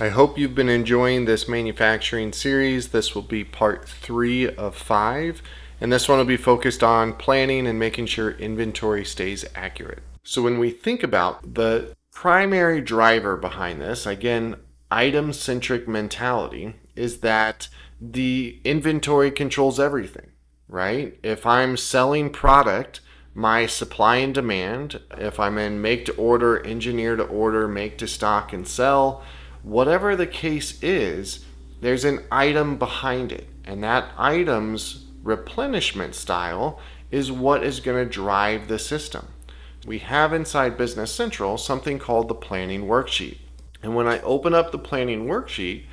I hope you've been enjoying this manufacturing series. This will be part 3 of 5, and this one will be focused on planning and making sure inventory stays accurate. So when we think about the primary driver behind this, again, item-centric mentality, is that the inventory controls everything, right? If I'm selling product, my supply and demand, if I'm in make to order, engineer to order, make to stock and sell, whatever the case is, there's an item behind it. And that item's replenishment style is what is going to drive the system. We have inside Business Central something called the planning worksheet. And when I open up the planning worksheet,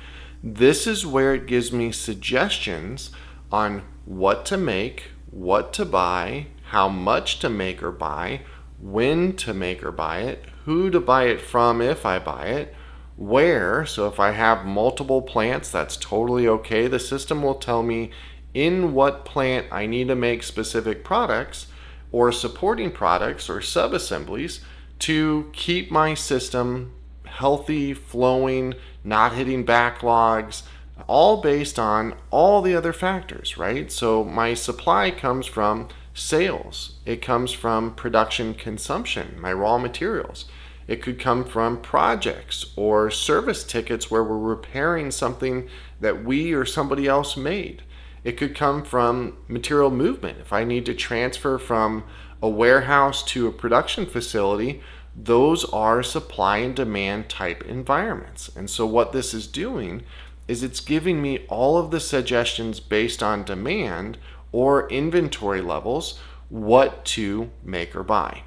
this is where it gives me suggestions on what to make, what to buy, how much to make or buy, when to make or buy it, who to buy it from if I buy it, where. So if I have multiple plants, that's totally okay. The system will tell me in what plant I need to make specific products or supporting products or sub-assemblies to keep my system healthy, flowing, not hitting backlogs, all based on all the other factors, right? So my supply comes from sales. It comes from production consumption, my raw materials. It could come from projects or service tickets where we're repairing something that we or somebody else made. It could come from material movement. If I need to transfer from a warehouse to a production facility, those are supply and demand type environments. And so what this is doing is it's giving me all of the suggestions based on demand or inventory levels, what to make or buy.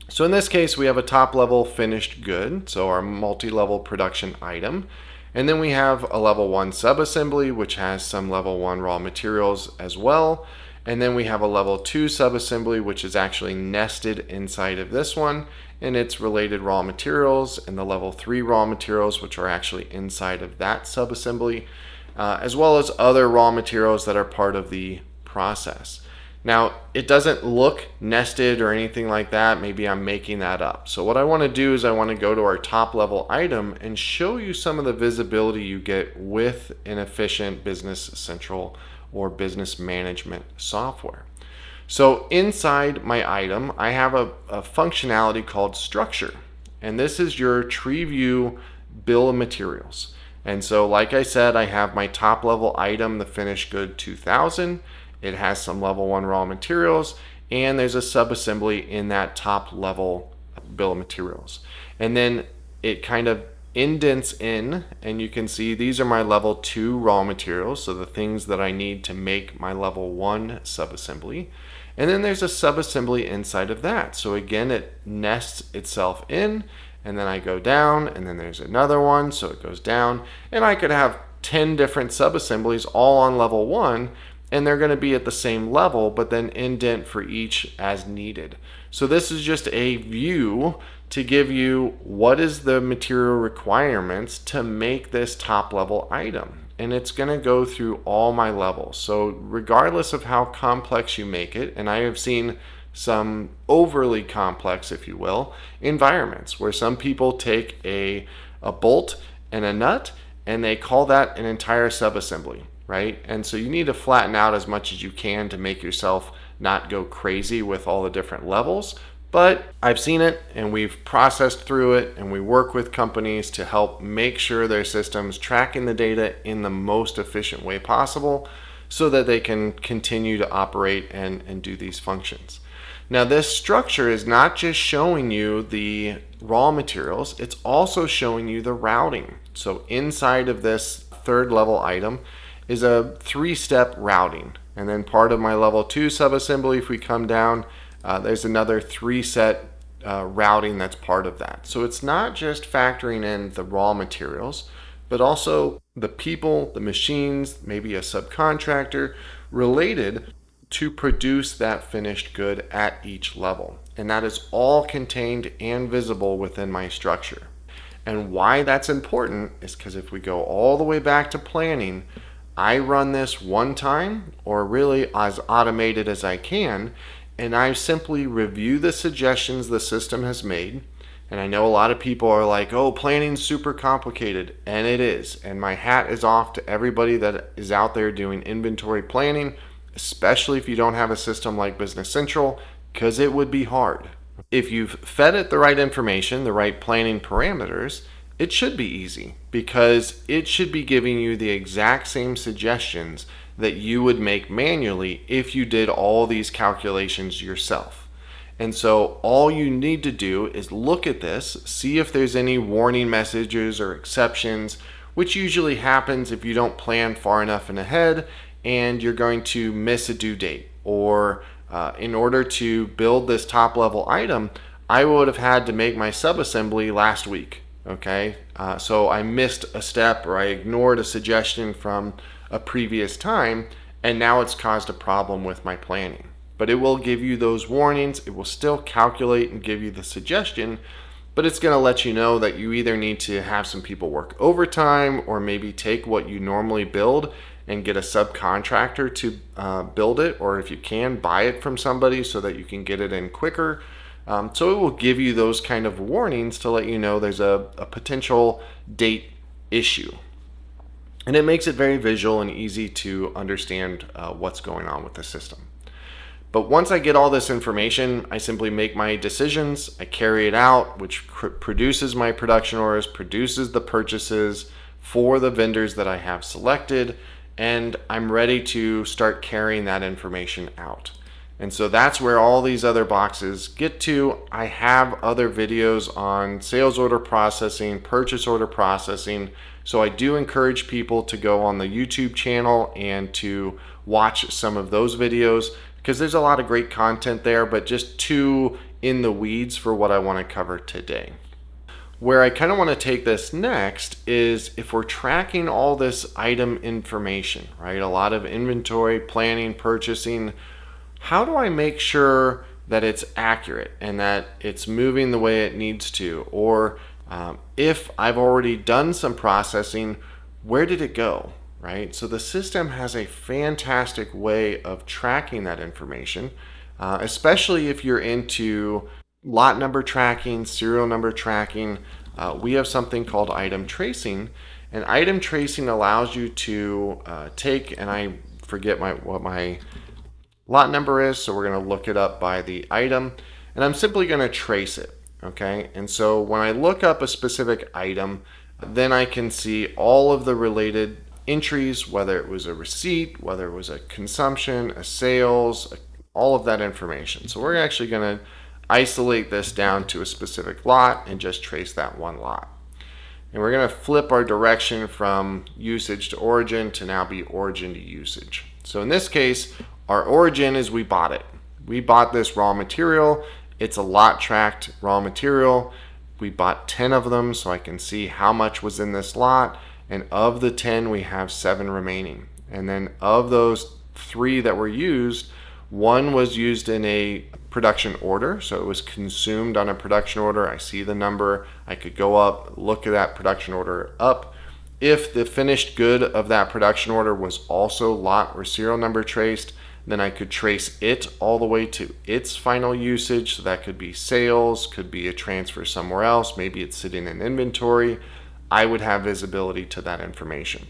So in this case, we have a top level finished good, so our multi-level production item. And then we have a level 1 subassembly, which has some level 1 raw materials as well. And then we have a level 2 subassembly, which is actually nested inside of this one, and its related raw materials, and the level 3 raw materials, which are actually inside of that subassembly, as well as other raw materials that are part of the process. Now, it doesn't look nested or anything like that. Maybe I'm making that up. So what I want to do is I want to go to our top level item and show you some of the visibility you get with an efficient Business Central or business management software. So inside my item, I have a functionality called structure. And this is your tree view bill of materials. And so like I said, I have my top level item, the finished good 2000. It has some level 1 raw materials, and there's a subassembly in that top level bill of materials. And then it kind of indents in, and you can see these are my level 2 raw materials, so the things that I need to make my level 1 subassembly. And then there's a subassembly inside of that. So again, it nests itself in, and then I go down, and then there's another one, so it goes down. And I could have 10 different subassemblies all on level 1, and they're going to be at the same level, but then indent for each as needed. So this is just a view to give you what is the material requirements to make this top level item. And it's going to go through all my levels. So regardless of how complex you make it, and I have seen some overly complex, if you will, environments where some people take a bolt and a nut and they call that an entire subassembly, right? And so you need to flatten out as much as you can to make yourself not go crazy with all the different levels. But I've seen it, and we've processed through it, and we work with companies to help make sure their systems tracking the data in the most efficient way possible so that they can continue to operate and do these functions. Now, this structure is not just showing you the raw materials, it's also showing you the routing. So inside of this third level item is a 3-step routing. And then part of my level 2 subassembly, if we come down, there's another 3-set routing that's part of that. So it's not just factoring in the raw materials, but also the people, the machines, maybe a subcontractor related to produce that finished good at each level. And that is all contained and visible within my structure. And why that's important is because if we go all the way back to planning, I run this one time, or really as automated as I can, and I simply review the suggestions the system has made, And I know a lot of people are like, oh, planning's super complicated. And it is. And my hat is off to everybody that is out there doing inventory planning, especially if you don't have a system like Business Central, because it would be hard. If you've fed it the right information, the right planning parameters, it should be easy because it should be giving you the exact same suggestions that you would make manually if you did all these calculations yourself. And so all you need to do is look at this, see if there's any warning messages or exceptions, which usually happens if you don't plan far enough in ahead and you're going to miss a due date. Or in order to build this top level item, I would have had to make my subassembly last week. Okay, so I missed a step or I ignored a suggestion from a previous time, and now it's caused a problem with my planning. But it will give you those warnings. It will still calculate and give you the suggestion, but it's going to let you know that you either need to have some people work overtime or maybe take what you normally build and get a subcontractor to build it, or if you can, buy it from somebody so that you can get it in quicker. So it will give you those kind of warnings to let you know there's a potential date issue. And it makes it very visual and easy to understand what's going on with the system. But once I get all this information, I simply make my decisions, I carry it out, which produces my production orders, produces the purchases for the vendors that I have selected, and I'm ready to start carrying that information out. And so that's where all these other boxes get to. I have other videos on sales order processing, purchase order processing. So I do encourage people to go on the YouTube channel and to watch some of those videos, because there's a lot of great content there, but just too in the weeds for what I want to cover today. Where I kind of want to take this next is if we're tracking all this item information, right? A lot of inventory, planning, purchasing. How do I make sure that it's accurate and that it's moving the way it needs to? Or if I've already done some processing, where did it go? Right? So the system has a fantastic way of tracking that information, especially if you're into lot number tracking, serial number tracking. We have something called item tracing, and item tracing allows you to take, and I forget what my lot number is, so we're going to look it up by the item, and I'm simply going to trace it. Okay, and so when I look up a specific item, then I can see all of the related entries, whether it was a receipt, whether it was a consumption, a sales, all of that information. So we're actually going to isolate this down to a specific lot and just trace that one lot. And we're going to flip our direction from usage to origin to now be origin to usage. So in this case, our origin is we bought it. We bought this raw material. It's a lot tracked raw material. We bought 10 of them, so I can see how much was in this lot. And of the 10, we have 7 remaining. And then of those 3 that were used, 1 was used in a production order. So it was consumed on a production order. I see the number. I could go up, look at that production order up. If the finished good of that production order was also lot or serial number traced, then I could trace it all the way to its final usage. So that could be sales, could be a transfer somewhere else. Maybe it's sitting in inventory. I would have visibility to that information.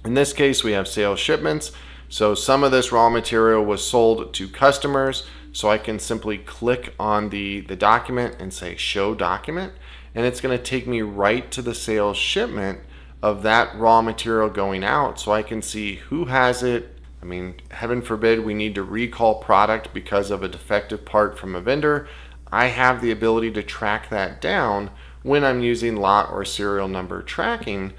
In this case, we have sales shipments. So some of this raw material was sold to customers. So I can simply click on the document and say show document. And it's going to take me right to the sales shipment of that raw material going out. So I can see who has it. I mean, heaven forbid we need to recall product because of a defective part from a vendor. I have the ability to track that down when I'm using lot or serial number tracking,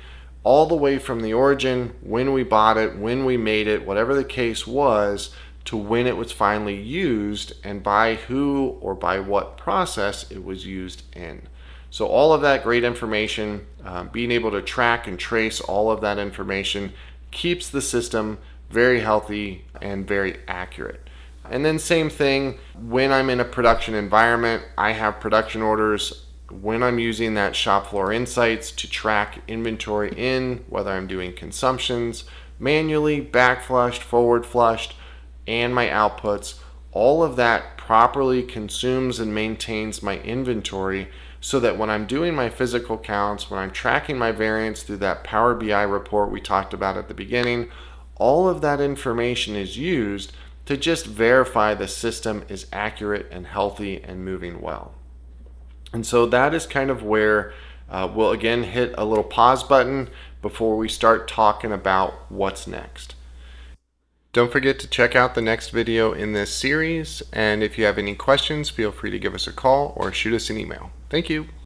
all the way from the origin, when we bought it, when we made it, whatever the case was, to when it was finally used and by who or by what process it was used in. So all of that great information, being able to track and trace all of that information keeps the system very healthy and very accurate. And then same thing, when I'm in a production environment, I have production orders. When I'm using that shop floor insights to track inventory in, whether I'm doing consumptions, manually, back flushed, forward flushed, and my outputs, all of that properly consumes and maintains my inventory so that when I'm doing my physical counts, when I'm tracking my variance through that Power BI report we talked about at the beginning, all of that information is used to just verify the system is accurate and healthy and moving well. And so that is kind of where we'll again hit a little pause button before we start talking about what's next. Don't forget to check out the next video in this series, and if you have any questions, feel free to give us a call or shoot us an email. Thank you.